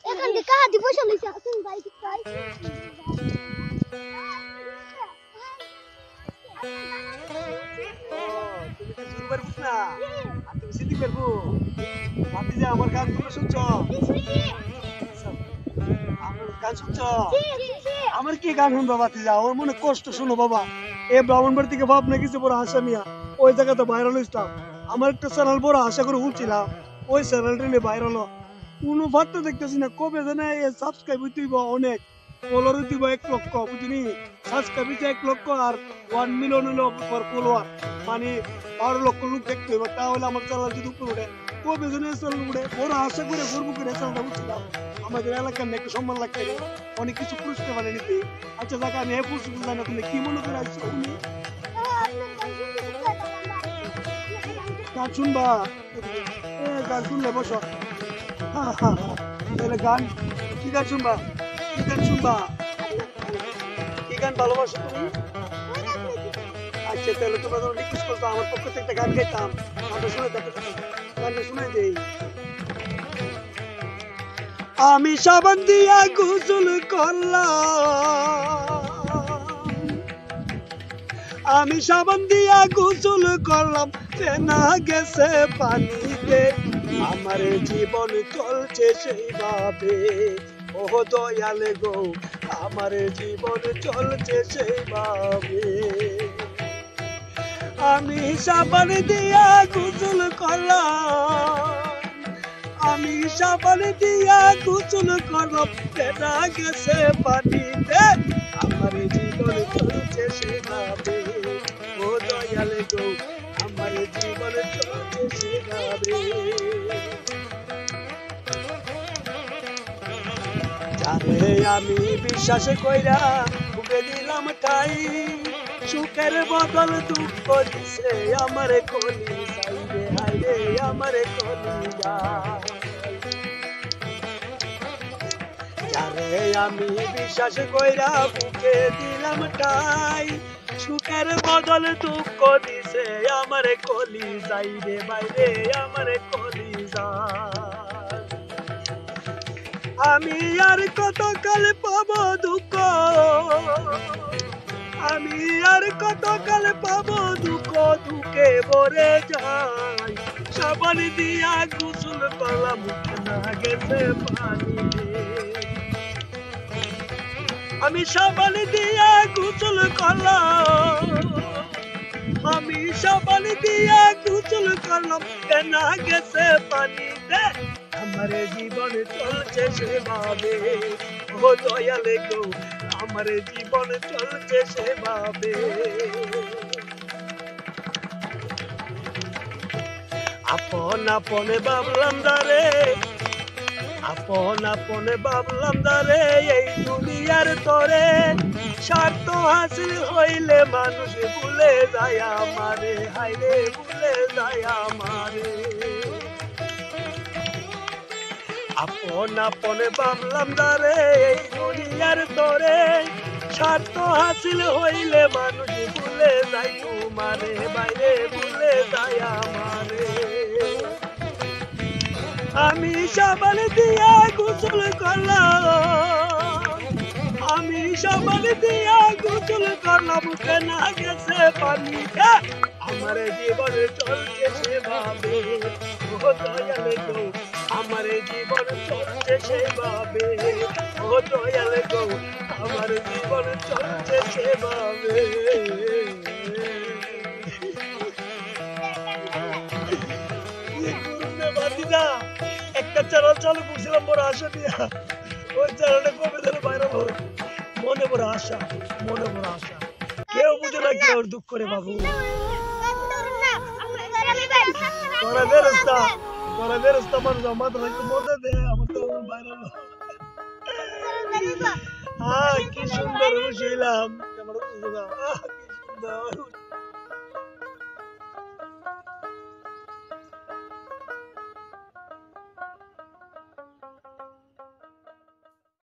এখান থেকে কাহা দিব চলেছে তুমি ভাই কি ভাই তুমি তো শুরু করবো না আর তুমি সিদ্ধি করবো ভাবি যে আমার গান তুমি শুনছো আমার গান শুনছো আমার কি গান শুনবো বাতিজা আমার মনে কষ্ট শুনো বাবা এ ব্রাহ্মণবাড়ি থেকে ভাব না কিছু বড় আশা নিয়া ওই জায়গাতে ভাইরাল হইছিলাম আমার একটা চ্যানেল বড় আশা করে উঠছিলাম ওই চ্যানেলটা নিয়ে ভাইরাল কোনো ভাবতে দেখতেছি না কবে জানে সাবস্ক্রাইব হইতেইব অনেক ফলোয়ার হইতেইব 1 লক্ষ বুঝিনি সাবস্ক্রাইব হইতে 1 লক্ষ আর 1 মিলিয়ন হলো ফলোয়ার মানে 12 লক্ষ লোক দেখতে হবে তাহলে আমার চ্যানেল যদি উপরে উঠে কবে জানে চ্যানেল উঠে বড় আশা করে গর্ব করে চ্যানেলটা উঠছিলাম আমাদের এলাকার একটু সম্মান লাগছে অনেক কিছু পুরস্কার মানে নিতে আচ্ছা যাক আমি এই পুরস্কার জানি না তুমি কি মনে করে আসছো উনি গান শুনবা গান শুনলে বসো তাহলে গান কি গান শুনবা কি গান শুনবা কি গান ভালোবাসো তুমি আচ্ছা তাহলে তোমরা যখন রিকোয়েস্ট করছো আমার পক্ষ থেকে একটা গান গাইতাম গানটা শুনে দেখো গানটা শুনে দেই আমি সাবান দিয়া গোসল করলাম আমি সাবান দিয়া গোসল করলাম ফেনা গেছে পানিতে আমার জীবন চলছে সেইভাবে ও দয়ালে গো আমার জীবন চলছে সেইভাবে আমি সাবান দিয়া গোসল করলাম আমি সাবান দিয়া গোসল করলাম ফেনা গেছে পানিতে আমার জীবন চলছে সেইভাবে ও দয়ালে গো আমার জীবন চলছে সেইভাবে জানে আমি বিশ্বাস কইরা বুকে দিলাম ঠাই সুখের বদল দুঃখ দিছে আমার কলি যাইবে হাইরে আমার কলিজা জানে আমি বিশ্বাস কইরা বুকে দিলাম ঠাই সুখের বদল দুঃখ দিছে আমার কলি যাইবে বাইরে আমার কলিজা আমি আর কত কাল পাবো দুঃখ আমি আর কত কাল পাবো দুঃখ দুঃখে ভরে যাই সাবান দিয়া গোসল করলাম না গেছে পানিতে আমি সাবান দিয়া গোসল করলাম আমি সাবান দিয়া গোসল করলাম না গেছে পানিতে আমার জীবন চলছে সেভাবে ও দয়ালে গো আমার জীবন চলছে সেভাবে আপন আপন ভাবলাম দারে আপন আপন ভাবলাম দারে এই দুনিয়ার তরে স্বার্থ হাসিল হইলে মানুষ ভুলে যায় আমারে হাইরে ভুলে যায় আমারে আপন আপন ভাবলাম দারে এই দুনিয়ার তরে স্বার্থ হাসিল হইলে মানুষ ভুলে যায় তোমারে বাইরে ভুলে যায় আমারে আমি সাবান দিয়া গোসল করলাম আমি সাবান দিয়া গোসল করলাম কেনা গেছে পানিতে আমার জীবন চলছে সেভাবে ও দয়ালে গো আমার জীবন চলছে সেভাবে ও দয়ালে গো আমার জীবন চলছে সেভাবে একটা চ্যানেল চালু করছিলাম বড় আশা দিয়া ওই চ্যানেলটা কবে ধরে ভাইরাল হবে মনে বড় আশা কেউ বুঝে না কেউ দুঃখ করে বাবু তোরা বেরোস্তা মানুষ আমার তো একটু মজা দে আমার তো ভাইরাল কি সুন্দর বসিলাম কি সুন্দর